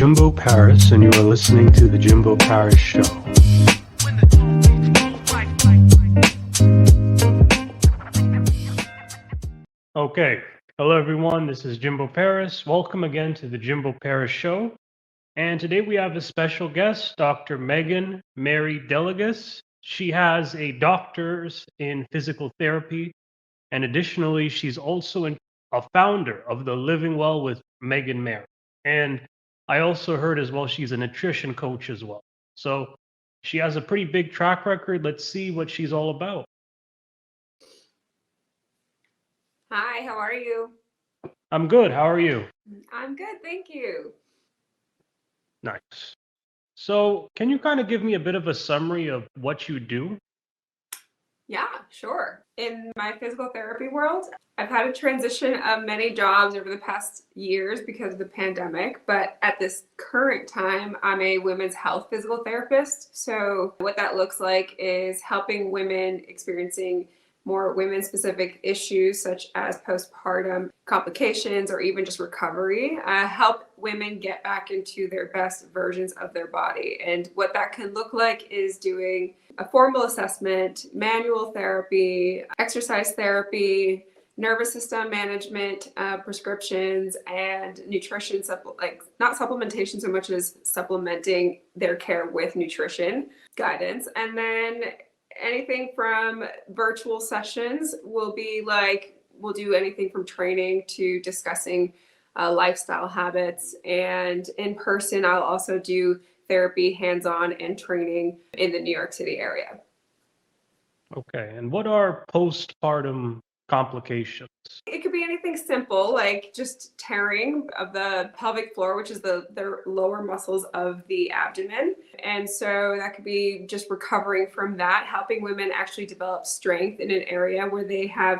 Jimbo Paris, and you are listening to The Jimbo Paris Show. Okay, hello everyone, this is Jimbo Paris. Welcome again to The Jimbo Paris Show. And today we have a special guest, Dr. Megan Mary Delegas. She has a doctor's in physical therapy, and additionally, she's also a founder of the Living Well with Megan Mary. And I also heard as well she's a nutrition coach as well. So she has a pretty big track record. Let's see what she's all about. Hi, how are you? I'm good. How are you? I'm good, thank you. Nice. So can you kind of give me a bit of a summary of what you do? Yeah, sure. In my physical therapy world, I've had a transition of many jobs over the past years because of the pandemic, but at this current time, I'm a women's health physical therapist. So what that looks like is helping women experiencing more women-specific issues such as postpartum complications or even just recovery, help women get back into their best versions of their body. And what that can look like is doing a formal assessment, manual therapy, exercise therapy, nervous system management, prescriptions, and nutrition, like not supplementation so much as supplementing their care with nutrition guidance. And then anything from virtual sessions will be like, we'll do anything from training to discussing lifestyle habits. And in person, I'll also do therapy, hands-on, and training in the New York City area. Okay. And what are postpartum complications? It could be anything simple, like just tearing of the pelvic floor, which is the lower muscles of the abdomen. And so that could be just recovering from that, helping women actually develop strength in an area where they have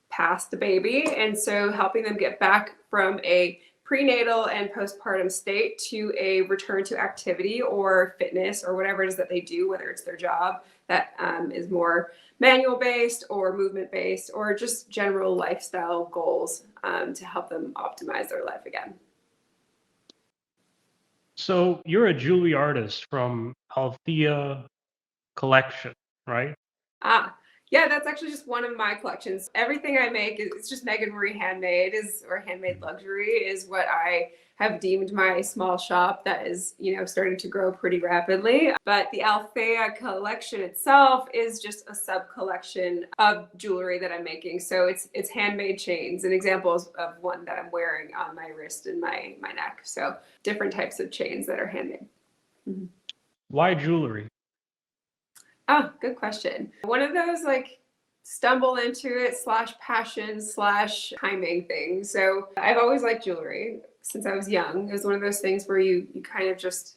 passed the baby. And so helping them get back from a prenatal and postpartum state to a return to activity or fitness or whatever it is that they do, whether it's their job that is more manual based or movement based or just general lifestyle goals to help them optimize their life again. So you're a jewelry artist from Althea Collection, right? Yeah, that's actually just one of my collections. Everything I make is just Megan Marie handmade or handmade luxury is what I have deemed my small shop that is, starting to grow pretty rapidly. But the Althea Collection itself is just a sub collection of jewelry that I'm making. So it's handmade chains and examples of one that I'm wearing on my wrist and my neck. So different types of chains that are handmade. Mm-hmm. Why jewelry? Oh, good question. One of those like stumble into it / passion / timing thing. So I've always liked jewelry since I was young. It was one of those things where you kind of just,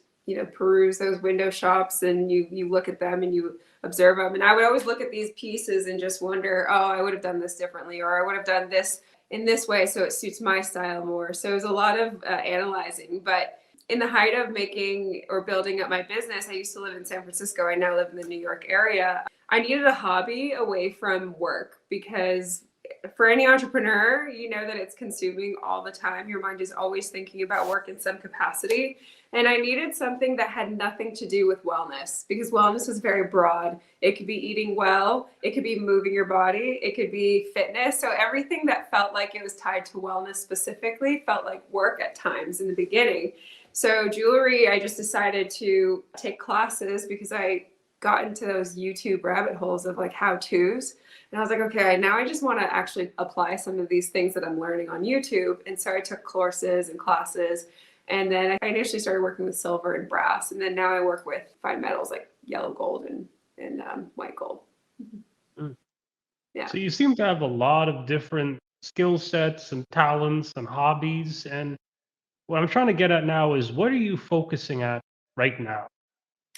peruse those window shops and you look at them and you observe them. And I would always look at these pieces and just wonder, oh, I would have done this differently, or I would have done this in this way so it suits my style more. So it was a lot of analyzing. But in the height of making or building up my business, I used to live in San Francisco. I now live in the New York area. I needed a hobby away from work because for any entrepreneur, you know that it's consuming all the time. Your mind is always thinking about work in some capacity. And I needed something that had nothing to do with wellness because wellness is very broad. It could be eating well. It could be moving your body. It could be fitness. So everything that felt like it was tied to wellness specifically felt like work at times in the beginning. So jewelry, I just decided to take classes because I got into those YouTube rabbit holes of like how-tos. And I was like, okay, now I just want to actually apply some of these things that I'm learning on YouTube. And so I took courses and classes. And then I initially started working with silver and brass. And then now I work with fine metals like yellow gold and white gold. Mm. Yeah. So you seem to have a lot of different skill sets and talents and hobbies. And what I'm trying to get at now is what are you focusing at right now?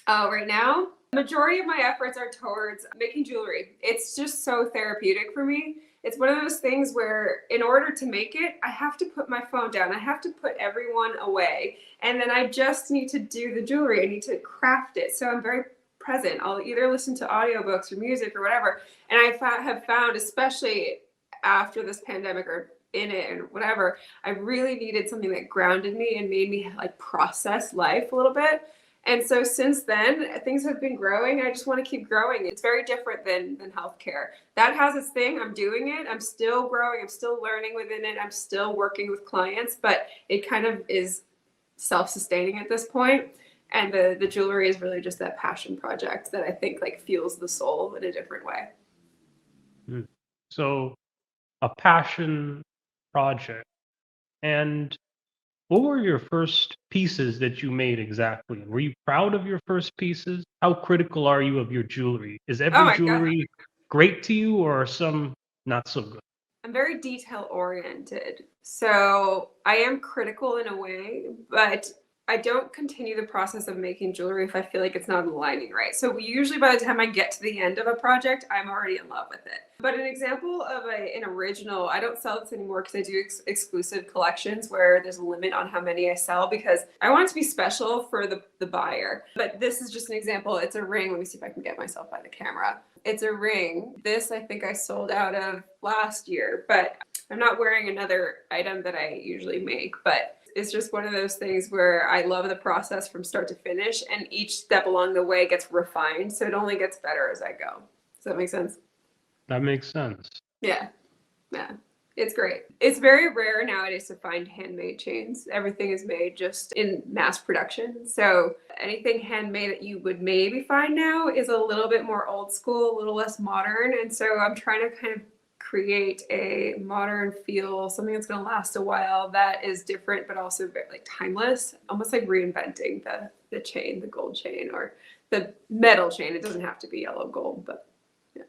Right now, the majority of my efforts are towards making jewelry. It's just so therapeutic for me. It's one of those things where in order to make it, I have to put my phone down. I have to put everyone away. And then I just need to do the jewelry. I need to craft it. So I'm very present. I'll either listen to audiobooks or music or whatever. And I have found, especially after this pandemic or in it and whatever. I really needed something that grounded me and made me like process life a little bit. And so since then, things have been growing. I just want to keep growing. It's very different than healthcare. That has its thing. I'm doing it. I'm still growing. I'm still learning within it. I'm still working with clients, but it kind of is self-sustaining at this point. And the jewelry is really just that passion project that I think like fuels the soul in a different way. So a passion project. And what were your first pieces that you made exactly? Were you proud of your first pieces? How critical are you of your jewelry? Is Oh every my God. jewelry great to you, or are some not so good? I'm very detail oriented. So I am critical in a way, but I don't continue the process of making jewelry if I feel like it's not aligning right. So usually by the time I get to the end of a project, I'm already in love with it. But an example of an original, I don't sell this anymore because I do exclusive collections where there's a limit on how many I sell because I want it to be special for the buyer. But this is just an example. It's a ring. Let me see if I can get myself by the camera. It's a ring. This I think I sold out of last year, but I'm not wearing another item that I usually make, but it's just one of those things where I love the process from start to finish, and each step along the way gets refined. So it only gets better as I go. Does that make sense? That makes sense. Yeah. Yeah. It's great. It's very rare nowadays to find handmade chains. Everything is made just in mass production. So anything handmade that you would maybe find now is a little bit more old school, a little less modern. And so I'm trying to kind of create a modern feel, something that's going to last a while that is different, but also very like timeless, almost like reinventing the chain, the gold chain or the metal chain. It doesn't have to be yellow gold, but yeah.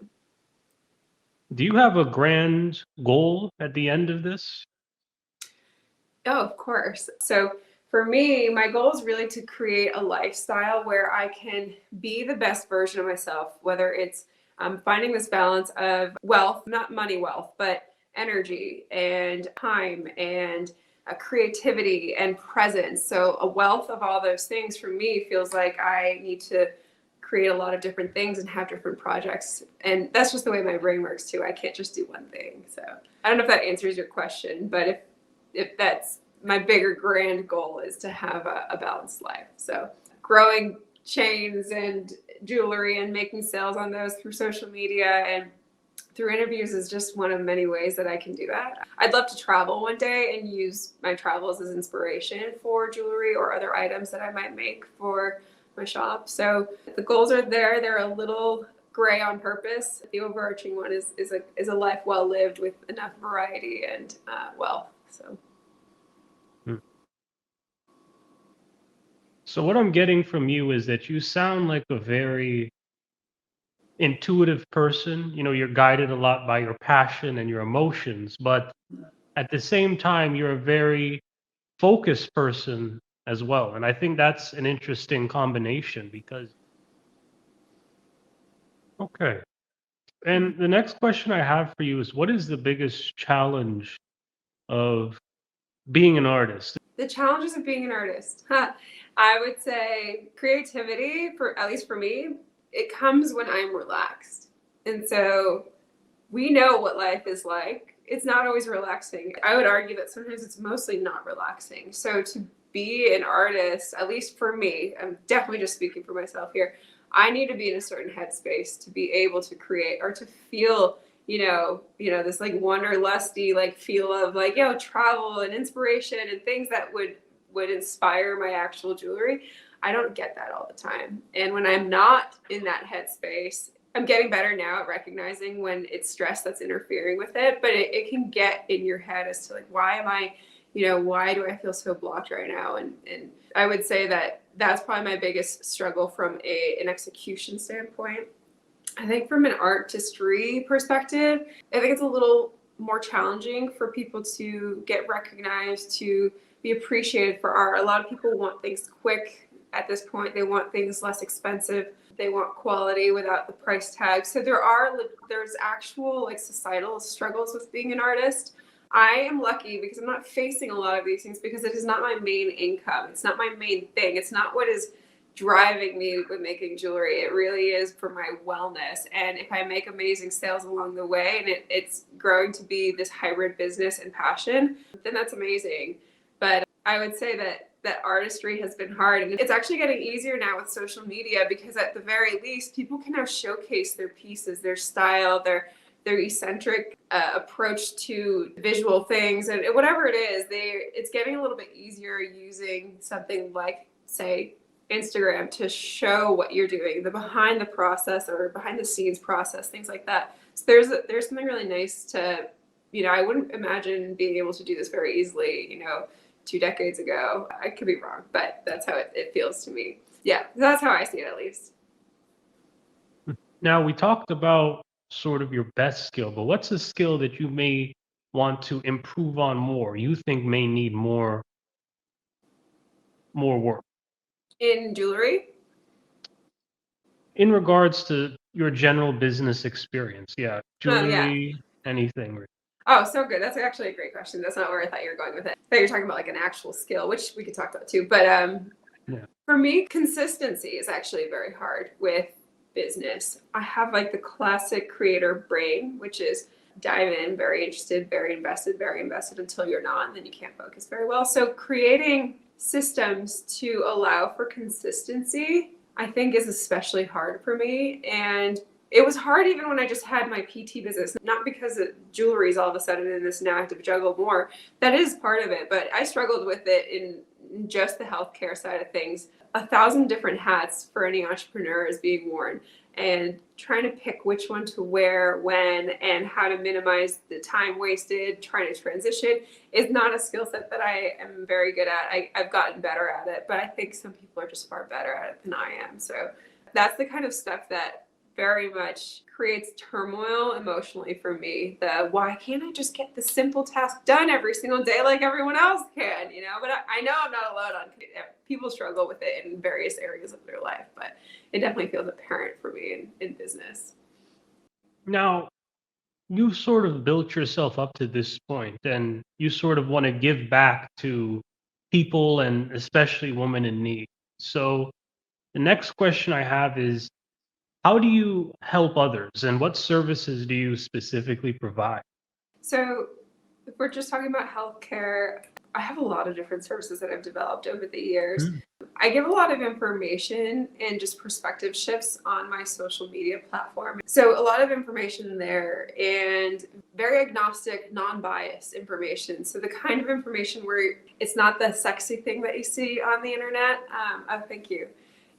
Do you have a grand goal at the end of this? Oh, of course. So for me, my goal is really to create a lifestyle where I can be the best version of myself, whether it's finding this balance of wealth, not money wealth, but energy and time and creativity and presence. So a wealth of all those things for me feels like I need to create a lot of different things and have different projects. And that's just the way my brain works too. I can't just do one thing. So I don't know if that answers your question, but if that's my bigger grand goal is to have a balanced life. So growing chains and jewelry and making sales on those through social media and through interviews is just one of many ways that I can do that. I'd love to travel one day and use my travels as inspiration for jewelry or other items that I might make for my shop. So the goals are there. They're a little gray on purpose. The overarching one is a life well lived with enough variety and wealth. So. So what I'm getting from you is that you sound like a very intuitive person. You know, you're guided a lot by your passion and your emotions, but at the same time, you're a very focused person as well. And I think that's an interesting combination because, okay. And the next question I have for you is what is the biggest challenge of being an artist? The challenges of being an artist. I would say creativity, for at least for me, it comes when I'm relaxed. And so we know what life is like. It's not always relaxing. I would argue that sometimes it's mostly not relaxing. So to be an artist, at least for me, I'm definitely just speaking for myself here, I need to be in a certain headspace to be able to create or to feel this like wanderlusty like feel of like, travel and inspiration and things that would inspire my actual jewelry. I don't get that all the time. And when I'm not in that headspace, I'm getting better now at recognizing when it's stress that's interfering with it, but it can get in your head as to like, why am I, why do I feel so blocked right now? And I would say that that's probably my biggest struggle from an execution standpoint. I think from an artistry perspective, I think it's a little more challenging for people to get recognized, to be appreciated for art. A lot of people want things quick at this point. They want things less expensive. They want quality without the price tag. So there's actual like societal struggles with being an artist. I am lucky because I'm not facing a lot of these things because it is not my main income. It's not my main thing. It's not what is driving me with making jewelry. It really is for my wellness. And if I make amazing sales along the way and it's growing to be this hybrid business and passion, then that's amazing. But I would say that artistry has been hard, and it's actually getting easier now with social media, because at the very least people can now showcase their pieces, their style, their eccentric approach to visual things, and whatever it is, it's getting a little bit easier using something like, say, Instagram to show what you're doing, the behind the process or behind the scenes process, things like that. So there's something really nice to, I wouldn't imagine being able to do this very easily, 2 decades ago. I could be wrong, but that's how it feels to me. Yeah, that's how I see it, at least. Now, we talked about sort of your best skill, but what's a skill that you may want to improve on more, you think may need more work? In jewelry? In regards to your general business experience, yeah, jewelry, anything. Oh, so good. That's actually a great question. That's not where I thought you were going with it. I thought you were talking about like an actual skill, which we could talk about too. But for me, consistency is actually very hard with business. I have like the classic creator brain, which is dive in, very interested, very invested until you're not, and then you can't focus very well. So creating systems to allow for consistency, I think, is especially hard for me. And it was hard even when I just had my PT business, not because jewelry is all of a sudden in this now I have to juggle more. That is part of it, but I struggled with it in just the healthcare side of things. 1,000 different hats for any entrepreneur is being worn, and trying to pick which one to wear when and how to minimize the time wasted trying to transition is not a skill set that I am very good at. I've gotten better at it, but I think some people are just far better at it than I am. So that's the kind of stuff that very much creates turmoil emotionally for me. Why can't I just get the simple task done every single day like everyone else can, But I know I'm not alone on people struggle with it in various areas of their life, but it definitely feels apparent for me in business. Now, you sort of built yourself up to this point, and you sort of want to give back to people and especially women in need. So the next question I have is, how do you help others, and what services do you specifically provide? So if we're just talking about healthcare, I have a lot of different services that I've developed over the years. I give a lot of information and just perspective shifts on my social media platform. So a lot of information there, and very agnostic, non-biased information. So the kind of information where it's not the sexy thing that you see on the internet. Oh, thank you.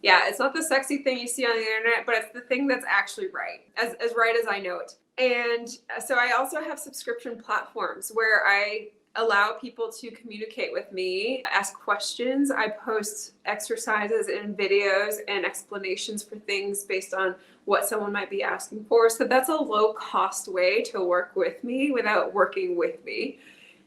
Yeah, it's not the sexy thing you see on the internet, but it's the thing that's actually right, as right as I know it. And so I also have subscription platforms where I allow people to communicate with me, ask questions. I post exercises and videos and explanations for things based on what someone might be asking for. So that's a low cost way to work with me without working with me.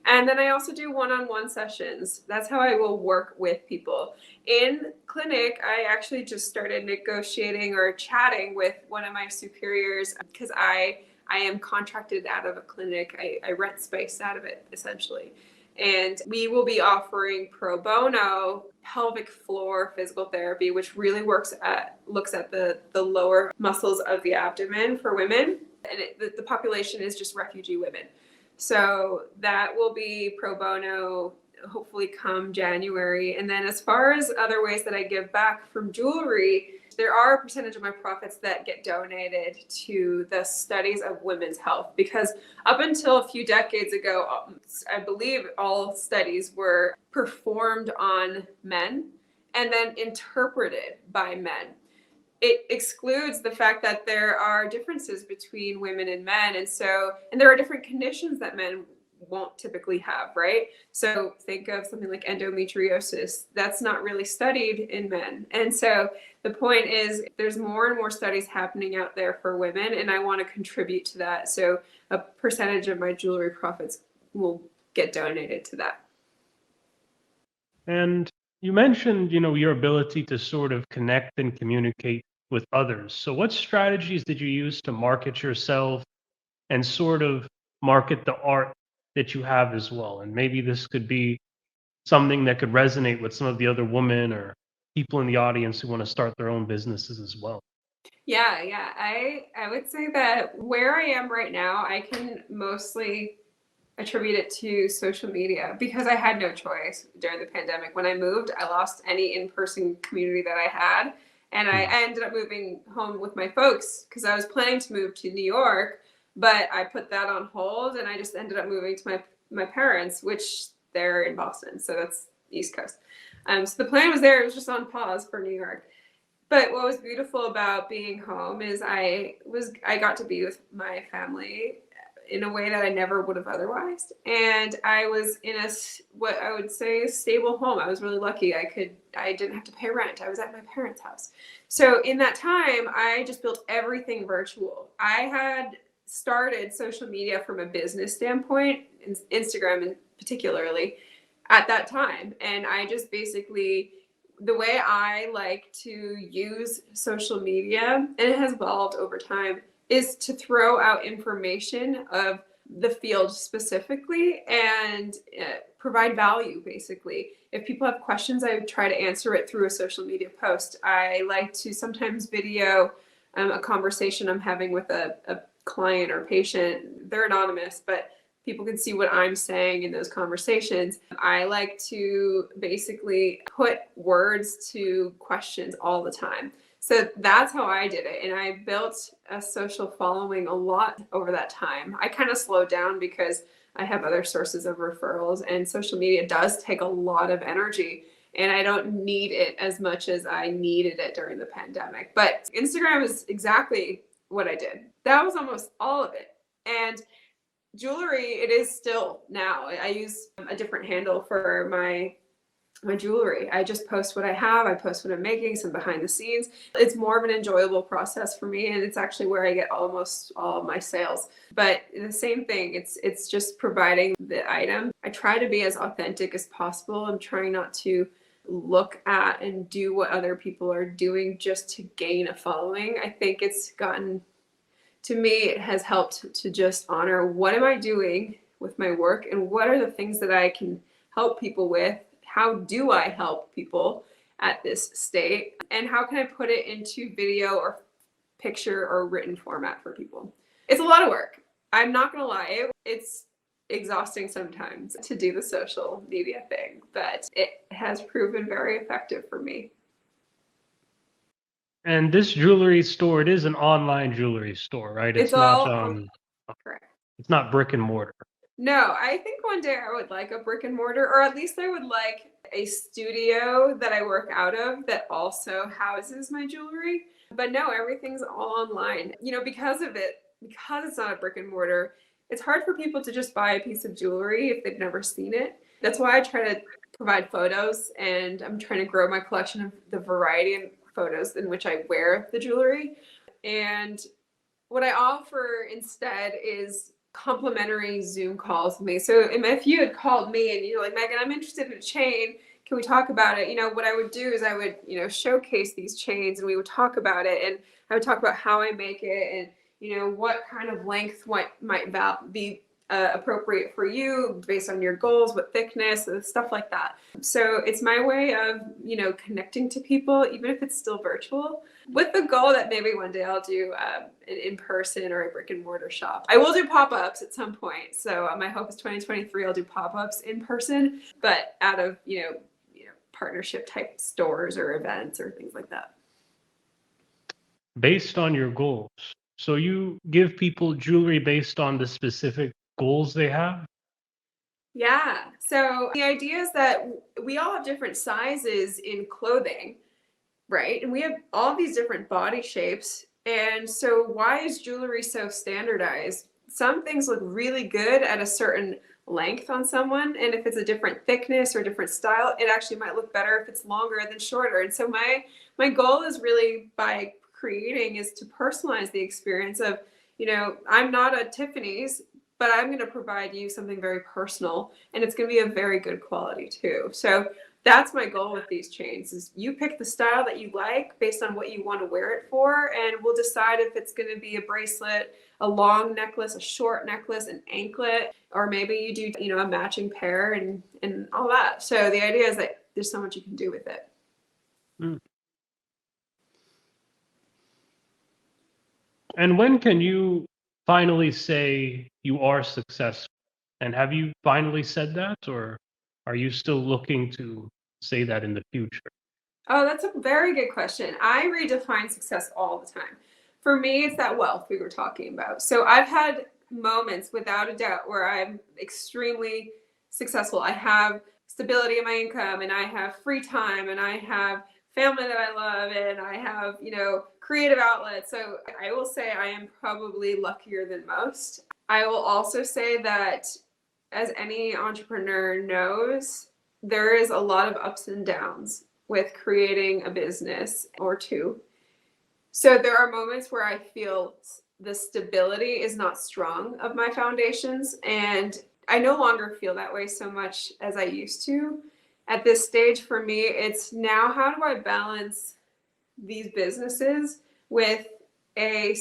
And then I also do one-on-one sessions. That's how I will work with people. In clinic, I actually just started negotiating or chatting with one of my superiors because I am contracted out of a clinic. I rent space out of it, essentially. And we will be offering pro bono pelvic floor physical therapy, which really looks at the lower muscles of the abdomen for women. And the population is just refugee women. So that will be pro bono, hopefully come January. And then as far as other ways that I give back from jewelry, there are a percentage of my profits that get donated to the studies of women's health, because up until a few decades ago, I believe all studies were performed on men and then interpreted by men. It excludes the fact that there are differences between women and men. And there are different conditions that men won't typically have, right? So think of something like endometriosis. That's not really studied in men. And so the point is there's more and more studies happening out there for women, and I want to contribute to that. So a percentage of my jewelry profits will get donated to that. And you mentioned, your ability to sort of connect and communicate with others. So what strategies did you use to market yourself and sort of market the art that you have as well? And maybe this could be something that could resonate with some of the other women or people in the audience who want to start their own businesses as well? Yeah, yeah. I would say that where I am right now, I can mostly attribute it to social media because I had no choice during the pandemic. When I moved, I lost any in-person community that I had. And I ended up moving home with my folks because I was planning to move to New York, but I put that on hold and I just ended up moving to my parents, which they're in Boston. So that's East Coast. So the plan was there. It was just on pause for New York. But what was beautiful about being home is I got to be with my family in a way that I never would have otherwise. And I was in what I would say a stable home. I was really lucky. I didn't have to pay rent. I was at my parents' house. So in that time, I just built everything virtual. I had started social media from a business standpoint, Instagram in particularly, at that time. And I just basically, the way I like to use social media, and it has evolved over time, is to throw out information of the field specifically and provide value, basically. If people have questions, I try to answer it through a social media post. I like to sometimes video a conversation I'm having with a client or patient. They're anonymous, but people can see what I'm saying in those conversations. I like to basically put words to questions all the time. So that's how I did it. And I built a social following a lot over that time. I kind of slowed down because I have other sources of referrals, and social media does take a lot of energy. And I don't need it as much as I needed it during the pandemic. But Instagram is exactly what I did. That was almost all of it. And jewelry, it is still now. I use a different handle for my jewelry. I just post what I have. I post what I'm making, some behind the scenes. It's more of an enjoyable process for me, and it's actually where I get almost all of my sales. But the same thing, it's just providing the item. I try to be as authentic as possible. I'm trying not to look at and do what other people are doing just to gain a following. I think it's gotten, to me, it has helped to just honor what am I doing with my work and what are the things that I can help people with. How do I help people at this state? And how can I put it into video or picture or written format for people? It's a lot of work. I'm not going to lie. It's exhausting sometimes to do the social media thing, but it has proven very effective for me. And this jewelry store, it is an online jewelry store, right? It's all correct. It's not brick and mortar. No, I think one day I would like a brick and mortar, or at least I would like a studio that I work out of that also houses my jewelry. But no, everything's all online. You know, because it's not a brick and mortar, it's hard for people to just buy a piece of jewelry if they've never seen it. That's why I try to provide photos, and I'm trying to grow my collection of the variety of photos in which I wear the jewelry. And what I offer instead is complimentary Zoom calls with me. So if you had called me and you're like, Megan, I'm interested in a chain, can we talk about it? You know, what I would do is I would, showcase these chains and we would talk about it, and I would talk about how I make it and, what kind of length might be appropriate for you based on your goals, what thickness, stuff like that. So it's my way of, connecting to people, even if it's still virtual, with the goal that maybe one day I'll do an in-person or a brick and mortar shop. I will do pop-ups at some point. So my hope is 2023, I'll do pop-ups in person, but out of, partnership type stores or events or things like that. Based on your goals. So you give people jewelry based on the specific goals they have? Yeah. So the idea is that we all have different sizes in clothing, right? And we have all these different body shapes. And so why is jewelry so standardized? Some things look really good at a certain length on someone. And if it's a different thickness or different style, it actually might look better if it's longer than shorter. And so my goal is really by creating is to personalize the experience of, I'm not a Tiffany's, but I'm going to provide you something very personal, and it's going to be of very good quality too. So that's my goal with these chains is you pick the style that you like based on what you want to wear it for, and we'll decide if it's going to be a bracelet, a long necklace, a short necklace, an anklet, or maybe you do, a matching pair and all that. So the idea is that there's so much you can do with it. Mm. And when can you finally say you are successful? And have you finally said that, or are you still looking to say that in the future? Oh, that's a very good question. I redefine success all the time. For me, it's that wealth we were talking about. So I've had moments without a doubt where I'm extremely successful. I have stability in my income and I have free time and I have family that I love and I have, creative outlets. So I will say I am probably luckier than most. I will also say that as any entrepreneur knows, there is a lot of ups and downs with creating a business or two. So there are moments where I feel the stability is not strong of my foundations, and I no longer feel that way so much as I used to. At this stage for me, it's now how do I balance these businesses with a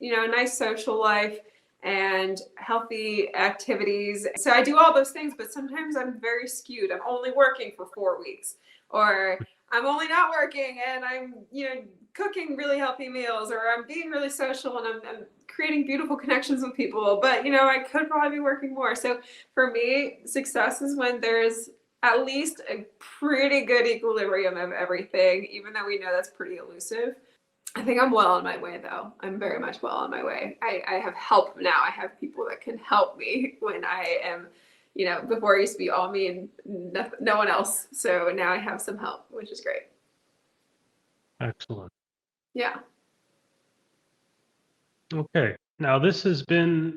nice social life and healthy activities. So I do all those things, but sometimes I'm very skewed. I'm only working for 4 weeks, or I'm only not working and I'm cooking really healthy meals, or I'm being really social and I'm creating beautiful connections with people, but I could probably be working more. So for me, success is when there's at least a pretty good equilibrium of everything, even though we know that's pretty elusive. I think I'm well on my way, though. I'm very much well on my way. I have help now. I have people that can help me when I am, before I used to be all me and no one else. So now I have some help, which is great. Excellent. Yeah. Okay. Now, this has been,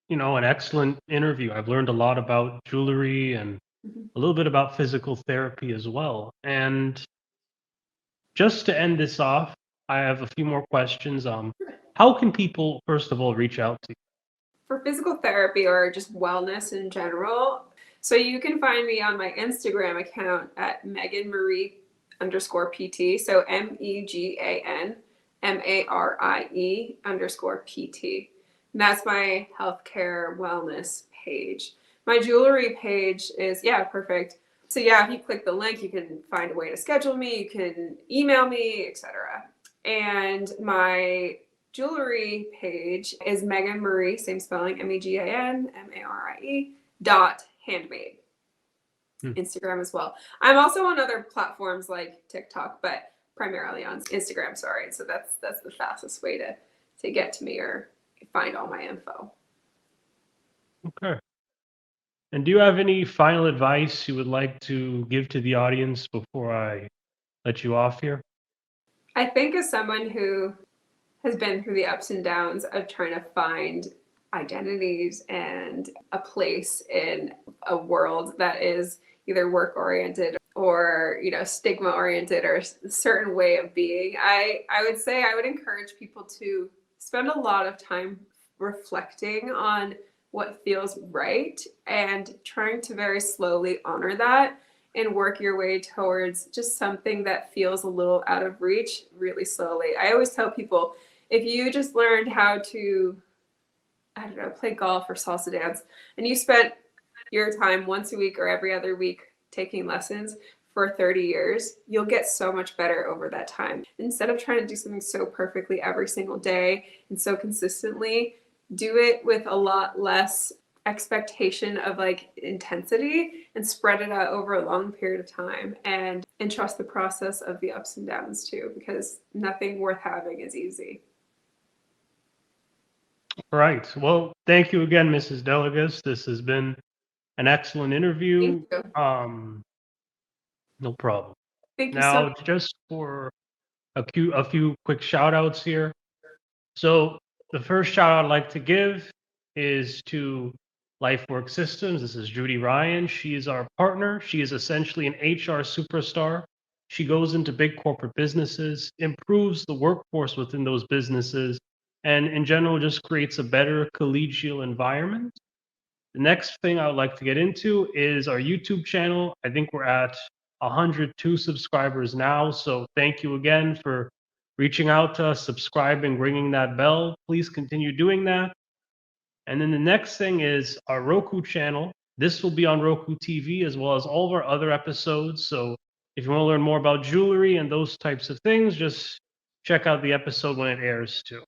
an excellent interview. I've learned a lot about jewelry and Mhm. a little bit about physical therapy as well. And just to end this off, I have a few more questions. How can people, first of all, reach out to you? For physical therapy or just wellness in general. So you can find me on my Instagram account at Megan Marie underscore PT. So MEGAN MARIE underscore PT. And that's my healthcare wellness page. My jewelry page is, yeah, perfect. So yeah, if you click the link, you can find a way to schedule me, you can email me, etc. And my jewelry page is Megan Marie, same spelling, MEGANMARIE handmade. Hmm. Instagram as well. I'm also on other platforms like TikTok, but primarily on Instagram. Sorry, so that's the fastest way to get to me or find all my info. Okay. And do you have any final advice you would like to give to the audience before I let you off here? I think as someone who has been through the ups and downs of trying to find identities and a place in a world that is either work oriented or stigma oriented or a certain way of being, I would say I would encourage people to spend a lot of time reflecting on what feels right and trying to very slowly honor that and work your way towards just something that feels a little out of reach really slowly. I always tell people, if you just learned how to, I don't know, play golf or salsa dance, and you spent your time once a week or every other week taking lessons for 30 years, you'll get so much better over that time. Instead of trying to do something so perfectly every single day and so consistently, do it with a lot less expectation of like intensity and spread it out over a long period of time and trust the process of the ups and downs too, because nothing worth having is easy. All right. Well, thank you again, Mrs. Delegas. This has been an excellent interview. Thank you. No problem. Thank you so Now, much. just for a few quick shout outs here. So, the first shout out I'd like to give is to LifeWork Systems. This is Judy Ryan. She is our partner. She is essentially an HR superstar. She goes into big corporate businesses, improves the workforce within those businesses, and in general, just creates a better collegial environment. The next thing I would like to get into is our YouTube channel. I think we're at 102 subscribers now. So thank you again for reaching out to us, subscribing, ringing that bell. Please continue doing that. And then the next thing is our Roku channel. This will be on Roku TV as well as all of our other episodes. So If you want to learn more about jewelry and those types of things, just check out the episode when it airs too.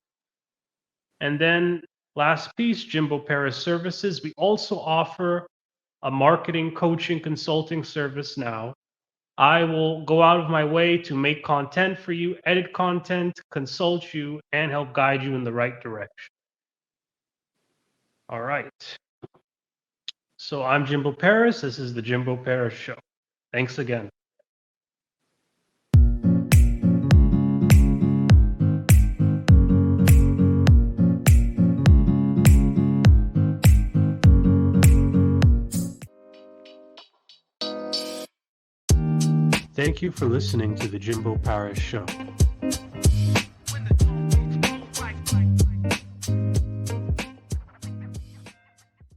And then last piece, Jimbo Paris Services. We also offer a marketing, coaching, consulting service now. I will go out of my way to make content for you, edit content, consult you, and help guide you in the right direction. All right. So I'm Jimbo Paris. This is the Jimbo Paris Show. Thanks again. Thank you for listening to the Jimbo Paris Show.